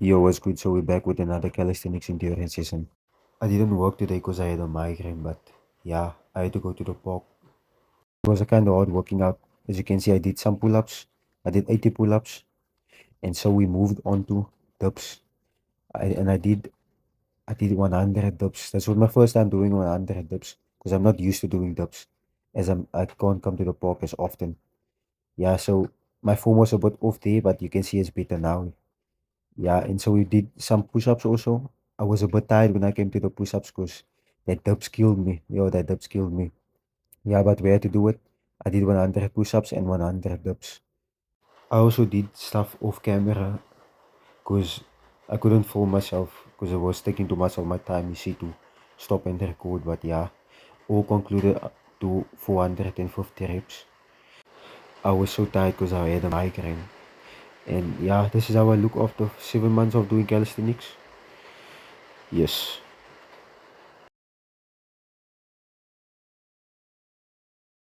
Yo, what's good? So we're back with another calisthenics endurance session. I didn't work today because I had a migraine, but yeah, I had to go to the park. It was a kind of hard working out. As you can see, I did some pull-ups. I did 80 pull-ups, and so we moved on to dips. I did 100 dips. That was my first time doing 100 dips because I'm not used to doing dips, as I can't come to the park as often. Yeah, so my form was a bit off there, but you can see it's better now. Yeah, and so we did some push-ups also. I was a bit tired when I came to the push-ups because that dips killed me. Yo, that dips killed me. Yeah, but we had to do it. I did 100 push-ups and 100 dips. I also did stuff off camera because I couldn't film myself because it was taking too much of my time, you see, to stop and record. But yeah, all concluded to 450 reps. I was so tired because I had a migraine. And yeah, this is how I look after 7 months of doing calisthenics. Yes.